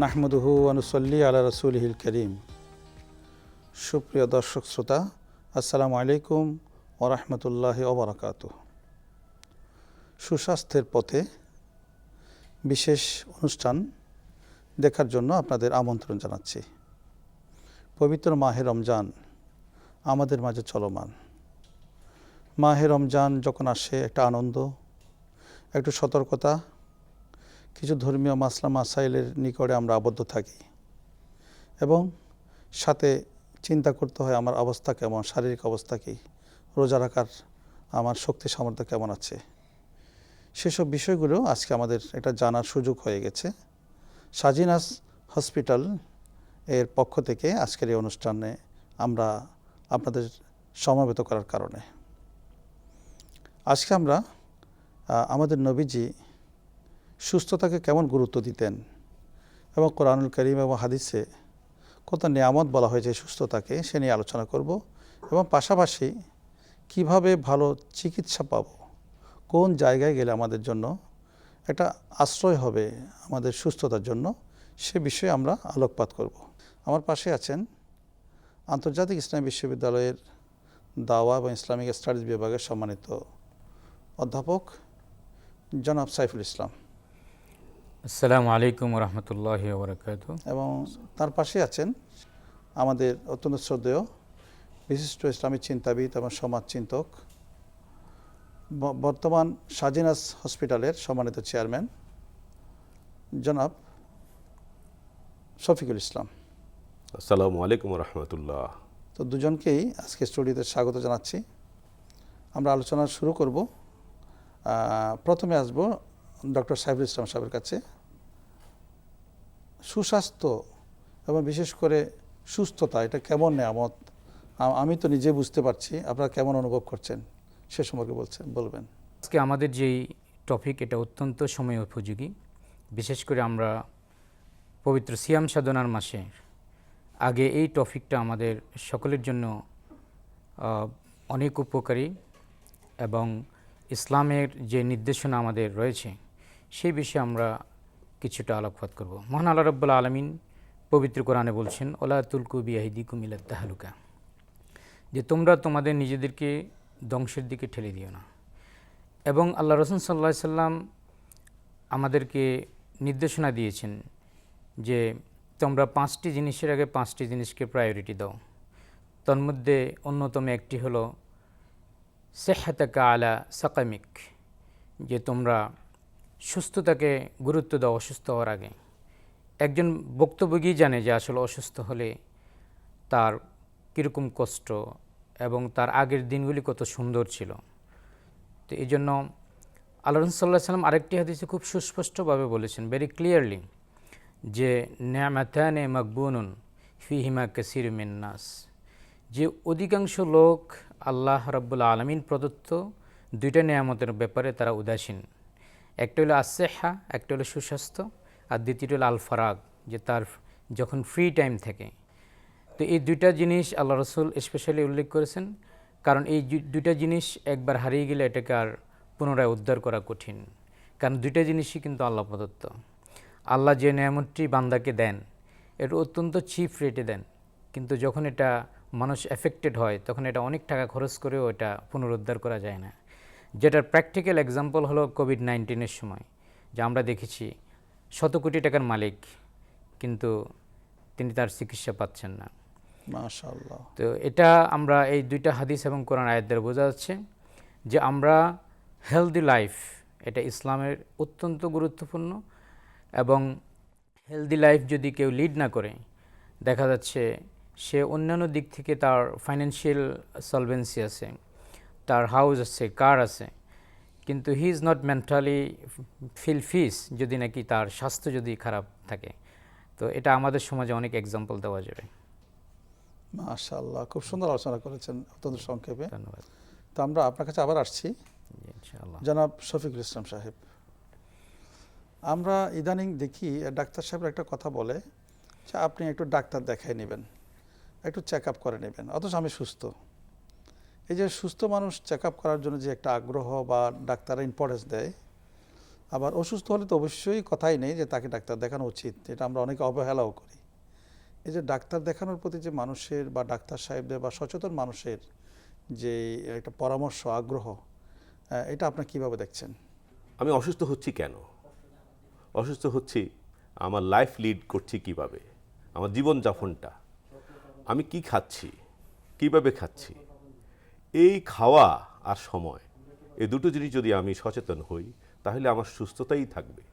নাহমাদুহু ওয়া নুসাল্লি আলা রাসূলিহিল কারীম। সুপ্রিয় দর্শক শ্রোতা, আসসালামু আলাইকুম ওয়া রাহমাতুল্লাহি ওয়া বারাকাতুহু। সুস্বাস্থ্যের পথে বিশেষ অনুষ্ঠান দেখার জন্য আপনাদের আমন্ত্রণ জানাচ্ছি। পবিত্র মাহে রমজান আমাদের মাঝে চলমান। মাহে রমজান যখন আসে একটা আনন্দ, একটু সতর্কতা, কিছু ধর্মীয় মাসলা মাসাইলের নিকটে আমরা আবদ্ধ থাকি এবং সাথে চিন্তা করতে হয় আমার অবস্থা কেমন, শারীরিক অবস্থা কী, রোজা রাখার আমার শক্তি সামর্থ্য কেমন আছে। সেসব বিষয়গুলো আজকে আমাদের এটা জানার সুযোগ হয়ে গেছে। সাজিনাস হসপিটাল এর পক্ষ থেকে আজকের এই অনুষ্ঠানে আমরা আপনাদের সমবেত করার কারণে আজকে আমরা আমাদের নবীজি সুস্থতাকে কেমন গুরুত্ব দিতেন এবং কোরআনুল কারীম এবং হাদিসে কত নিয়ামত বলা হয়েছে সুস্থতাকে, সে নিয়ে আলোচনা করব এবং পাশাপাশি কিভাবে ভালো চিকিৎসা পাব, কোন জায়গায় গেলে আমাদের জন্য একটা আশ্রয় হবে আমাদের সুস্থতার জন্য, সে বিষয়ে আমরা আলোকপাত করব। আমার পাশে আছেন আন্তর্জাতিক ইসলামী বিশ্ববিদ্যালয়ের দাওয়া এবং ইসলামিক স্টাডিজ বিভাগের সম্মানিত অধ্যাপক জনাব সাইফুল ইসলাম। আসসালামু আলাইকুম ওয়া রাহমাতুল্লাহি ওয়া বারাকাতুহু। এবং তার পাশে আছেন আমাদের অত্যন্ত শ্রদ্ধেয় বিশিষ্ট ইসলামী চিন্তাবিদ এবং সমাজ চিন্তক, বর্তমান সাজিনাস হসপিটালের সম্মানিত চেয়ারম্যান জনাব শফিকুল ইসলাম। আসসালামু আলাইকুম রহমতুল্লাহ। তো দুজনকেই আজকে স্টুডিওতে স্বাগত জানাচ্ছি। আমরা আলোচনা শুরু করব। প্রথমে আসবো ডক্টর সাইফুল ইসলাম সাহেবের কাছে। সুস্বাস্থ্য এবং বিশেষ করে সুস্থতা এটা কেমন নেয়ামত, আমি তো নিজে বুঝতে পারছি, আপনারা কেমন অনুভব করছেন সে সম্পর্কে বলবেন। আজকে আমাদের যেই টপিক এটা অত্যন্ত সময় উপযোগী। বিশেষ করে আমরা পবিত্র সিয়াম সাধনার মাসে আগে এই টপিকটা আমাদের সকলের জন্য অনেক উপকারী এবং ইসলামের যে নির্দেশনা আমাদের রয়েছে সেই বিষয়ে আমরা কিছুটা আলোকপাত করব। মহান আল্লাহ রাব্বুল আলামিন পবিত্র কোরআনে বলছেন, ওলা তুলকু বিয়াইদিকুম ইলাত তাহলুকা, যে তোমরা তোমাদের নিজেদেরকে ধ্বংসের দিকে ঠেলে দিও না। এবং আল্লাহ রাসূল সাল্লাল্লাহু আলাইহি সাল্লাম আমাদেরকে নির্দেশনা দিয়েছেন যে তোমরা 5টি জিনিসের আগে 5টি জিনিসকে প্রায়োরিটি দাও। তন্মধ্যে অন্যতম একটি হলো সিহহাতাকা আলা সাকামিক, যে তোমরা সুস্থতাকে গুরুত্ব দাও অসুস্থ হওয়ার আগে। একজন ভুক্তভোগী জানে যে আসলে অসুস্থ হলে তার কীরকম কষ্ট এবং তার আগের দিনগুলি কত সুন্দর ছিল। তো এই জন্য আল্লাহ রাসূল সাল্লাল্লাহু আলাইহি সাল্লাম আরেকটি হাদিসে খুব সুস্পষ্টভাবে বলেছেন, ভেরি ক্লিয়ারলি, যে নি'মাতানে মাগবুনুন ফিহিমা কাসীরুম মিন নাস, যে অধিকাংশ লোক আল্লাহ রাব্বুল আলামিন প্রদত্ত দুইটা নিয়ামতের ব্যাপারে তারা উদাসীন। একটা হলো আসসিহা, একটা হলো সুস্বাস্থ্য, আর দ্বিতীয়টা হলো আল ফারাগ, যে তার যখন ফ্রি টাইম থাকে। তো এই দুইটা জিনিস আল্লাহ রাসূল স্পেশালি উল্লেখ করেছেন, কারণ এই দুইটা জিনিস একবার হারিয়ে গেলে এটাকে আর পুনরায় উদ্ধার করা কঠিন। কারণ দুইটা জিনিসই কিন্তু আল্লাহ প্রদত্ত। আল্লাহ যে নিয়ামতটি বান্দাকে দেন এটা অত্যন্ত চিপ রেটে দেন, কিন্তু যখন এটা মানুষ এফেক্টেড হয় তখন এটা অনেক টাকা খরচ করেও এটা পুনরুদ্ধার করা যায় না। যেটার প্র্যাকটিক্যাল এক্সাম্পল হলো কোভিড-19 সময়, যে আমরা দেখেছি শত কোটি টাকার মালিক কিন্তু তিনি তার চিকিৎসা পাচ্ছেন না। মাশাআল্লাহ। তো এটা আমরা এই দুইটা হাদিস এবং কোরআন আয়াত দ্বারা বোঝা যাচ্ছে যে আমরা হেলদি লাইফ, এটা ইসলামের অত্যন্ত গুরুত্বপূর্ণ। এবং হেলদি লাইফ যদি কেউ লিড না করে, দেখা যাচ্ছে সে অন্যান্য দিক থেকে তার ফাইন্যান্সিয়াল সলভেন্সি আছে, তার হাউস আছে, কার আছে, কিন্তু হি ইজ নট মেন্টালি ফিস যদি নাকি তার স্বাস্থ্য যদি খারাপ থাকে। তো এটা আমাদের সমাজে অনেক এক্সাম্পল দেওয়া যাবে। মাশাআল্লাহ, খুব সুন্দর আলোচনা করেছেন অত্যন্ত সংক্ষেপে। ধন্যবাদ। তো আমরা আপনার কাছে আবার আসছি ইনশাআল্লাহ। জনাব শফিকুল ইসলাম সাহেব। আমরা ইদানিং দেখি ডাক্তার সাহেবরা একটা কথা বলে যে আপনি একটু ডাক্তার দেখাই নেবেন, একটু চেক আপ করে নেবেন, অথচ আমি সুস্থ। এই যে সুস্থ মানুষ চেক আপ করার জন্য যে একটা আগ্রহ বা ডাক্তাররা ইম্পর্টেন্স দেয়, আবার অসুস্থ হলে তো অবশ্যই কথাই নেই যে তাকে ডাক্তার দেখানো উচিত, এটা আমরা অনেকে অবহেলাও করি। এই যে ডাক্তার দেখানোর প্রতি যে মানুষের বা ডাক্তার সাহেবদের বা সচেতন মানুষের যে একটা পরামর্শ আগ্রহ, এটা আপনার কিভাবে দেখছেন? আমি অসুস্থ হচ্ছি কেন? অসুস্থ হচ্ছি আমার লাইফ লিড করছি কিভাবে, আমার জীবনযাপনটা, আমি কি খাচ্ছি, কিভাবে খাচ্ছি, এই খাওয়া আর সময়, এই দুটো জিনিস যদি আমি সচেতন হই তাহলে আমার সুস্থতাই থাকবে,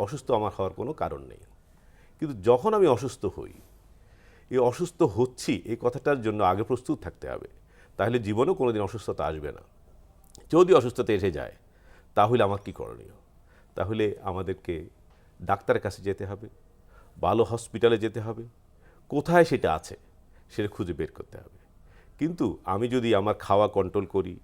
অসুস্থ আমার হওয়ার কোনো কারণ নেই। কিন্তু যখন আমি অসুস্থ হই, এই অসুস্থ হচ্ছি এই কথাটার জন্য আগে প্রস্তুত থাকতে হবে, তাহলে জীবনেও কোনোদিন অসুস্থতা আসবে না। যদি অসুস্থতা এসে যায় তাহলে আমার কি করণীয়? তাহলে আমাদেরকে ডাক্তারের কাছে যেতে হবে, ভালো হসপিটালে যেতে হবে, কোথায় সেটা আছে সেটা খুঁজে বের করতে হবে। কিন্তু আমি যদি আমার খাওয়া কন্ট্রোল করি,